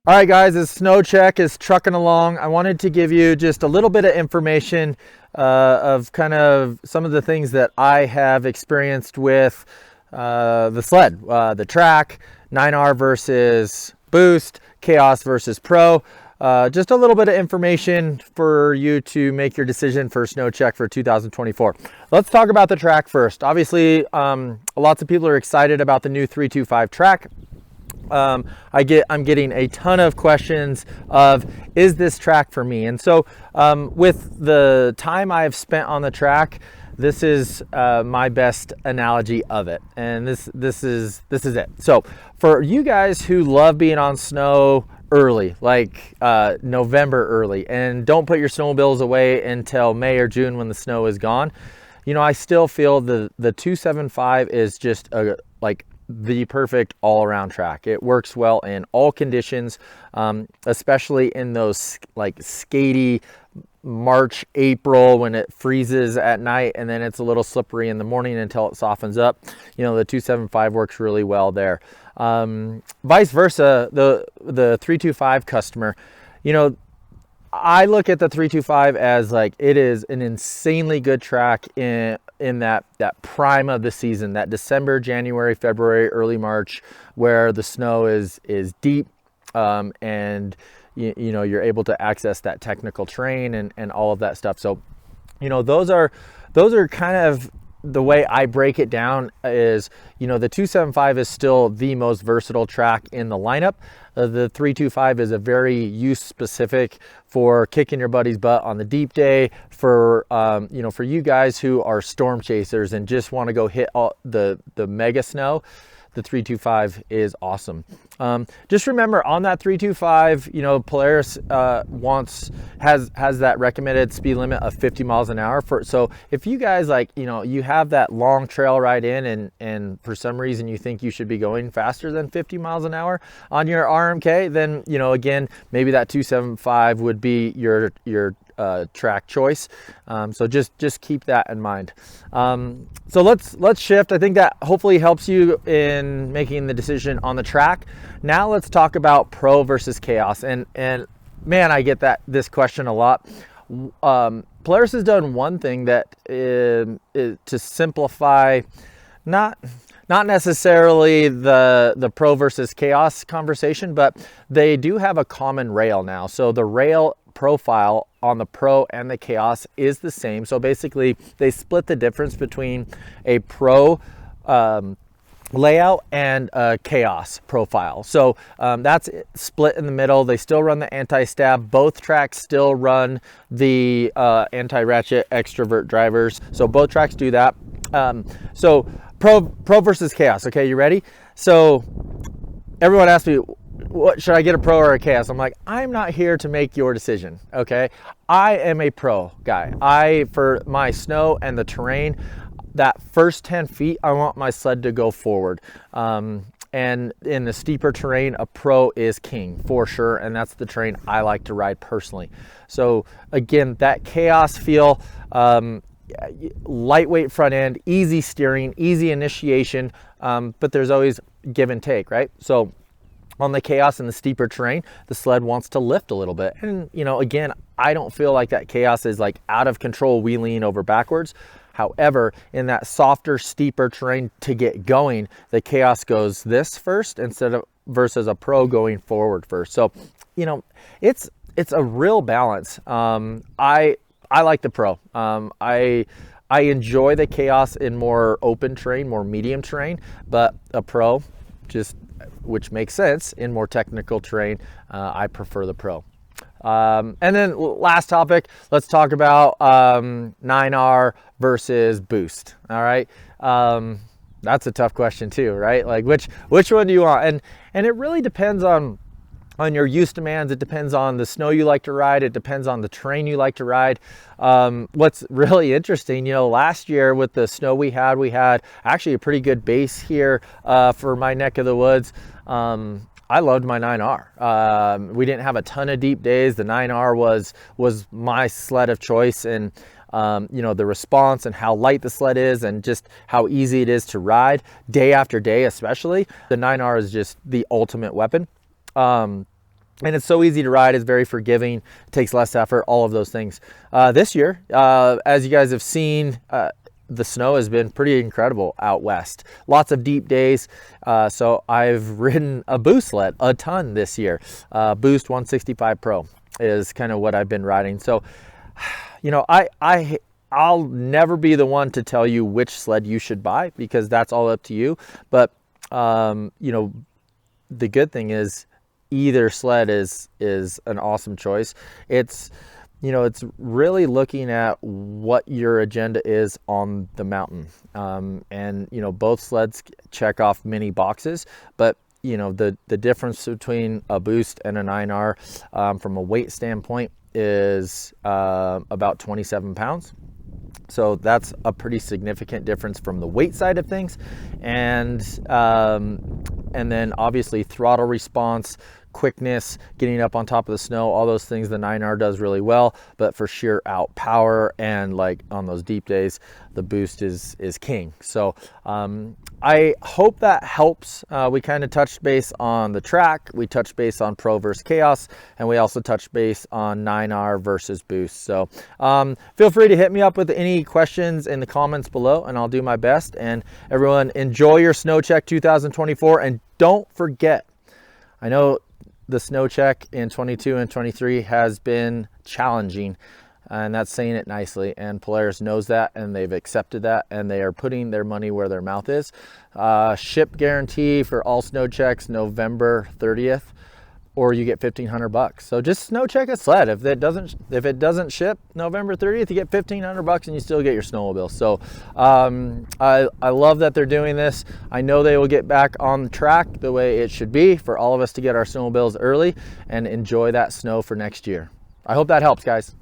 All right, guys, this Snowcheck is trucking along. I wanted to give you just a little bit of information of kind of some of the things that I have experienced with the sled, the track, 9R versus Boost, Khaos versus Pro. Just a little bit of information for you to make your decision for Snowcheck for 2024. Let's talk about the track first. Obviously, lots of people are excited about the new 325 track. I'm getting a ton of questions of, is this track for me? And so with the time I have spent on the track, this is my best analogy of it. And this is it. So for you guys who love being on snow early, like November early, and don't put your snowmobiles away until May or June when the snow is gone, you know, I still feel the 275 is just the perfect all-around track. It works well in all conditions, especially in those like skatey March, April, when it freezes at night and then it's a little slippery in the morning until it softens up. You know, the 275 works really well there. Vice versa, the 325 customer, you know, I look at the 325 as like it is an insanely good track in that prime of the season, that December, January, February, early March, where the snow is deep, and you know, you're able to access that technical terrain and all of that stuff. So, you know, those are kind of the way I break it down is, you know, the 275 is still the most versatile track in the lineup. The 325 is a very use specific for kicking your buddy's butt on the deep day, for you know, for you guys who are storm chasers and just want to go hit all the mega snow. The 325 is awesome. Just remember on that 325, you know, Polaris has that recommended speed limit of 50 miles an hour. So if you guys, like, you know, you have that long trail ride in and for some reason you think you should be going faster than 50 miles an hour on your RMK, then, you know, again, maybe that 275 would be your track choice. So just keep that in mind. So let's shift. I think that hopefully helps you in making the decision on the track. Now let's talk about Pro versus Khaos. And man, I get this question a lot. Polaris has done one thing that is to simplify, not necessarily the Pro versus Khaos conversation, but they do have a common rail now. So the rail profile on the Pro and the Khaos is the same. So basically they split the difference between a Pro layout and a Khaos profile. So that's split in the middle. They still run the anti-stab. Both tracks still run the anti-ratchet extrovert drivers. So both tracks do that. So Pro versus Khaos. Okay, you ready? So everyone asks me, what should I get, a Pro or a Khaos? I'm like, I'm not here to make your decision. Okay, I am a Pro guy. For my snow and the terrain, that first 10 feet, I want my sled to go forward. And in the steeper terrain, a Pro is king for sure. And that's the terrain I like to ride personally. So again, that Khaos feel, lightweight front end, easy steering, easy initiation, but there's always give and take, right? So on the Khaos and the steeper terrain, the sled wants to lift a little bit. And, you know, again, I don't feel like that Khaos is like out of control wheeling over backwards. However, in that softer, steeper terrain to get going, the Khaos goes this first versus a Pro going forward first. So, you know, it's a real balance. I like the Pro. I enjoy the Khaos in more open terrain, more medium terrain, but a Pro, which makes sense, in more technical terrain, I prefer the Pro. And then last topic, let's talk about 9R versus Boost. All right, that's a tough question too, right? Like which one do you want? And it really depends on your use demands. It depends on the snow you like to ride. It depends on the terrain you like to ride. What's really interesting, you know, last year with the snow we had actually a pretty good base here for my neck of the woods. I loved my 9R. We didn't have a ton of deep days. The 9R was my sled of choice, and you know, the response and how light the sled is and just how easy it is to ride day after day, especially. The 9R is just the ultimate weapon. and it's so easy to ride. It's very forgiving. It takes less effort, all of those things. This year, as you guys have seen, the snow has been pretty incredible out west. Lots of deep days. So I've ridden a Boost sled a ton this year. Boost 165 Pro is kind of what I've been riding. So, you know, I'll never be the one to tell you which sled you should buy, because that's all up to you. But, you know, the good thing is either sled is an awesome choice. It's, you know, it's really looking at what your agenda is on the mountain. And, you know, both sleds check off many boxes, but, you know, the difference between a Boost and a 9R from a weight standpoint is about 27 pounds. So that's a pretty significant difference from the weight side of things. And then obviously throttle response, quickness, getting up on top of the snow, all those things the 9R does really well. But for sheer out power and like on those deep days, the Boost is king. So I hope that helps. We kind of touched base on the track, we touched base on Pro versus Khaos, and we also touched base on 9R versus Boost. So feel free to hit me up with any questions in the comments below, and I'll do my best. And everyone, enjoy your Snowcheck 2024, and don't forget, I know the Snowcheck in 22 and 23 has been challenging, and that's saying it nicely, and Polaris knows that, and they've accepted that, and they are putting their money where their mouth is. Ship guarantee for all Snowchecks November 30th, or you get $1,500. So just Snowcheck a sled. If it doesn't ship November 30th, you get $1,500 and you still get your snowmobile. So I love that they're doing this. I know they will get back on the track the way it should be for all of us to get our snowmobiles early and enjoy that snow for next year. I hope that helps, guys.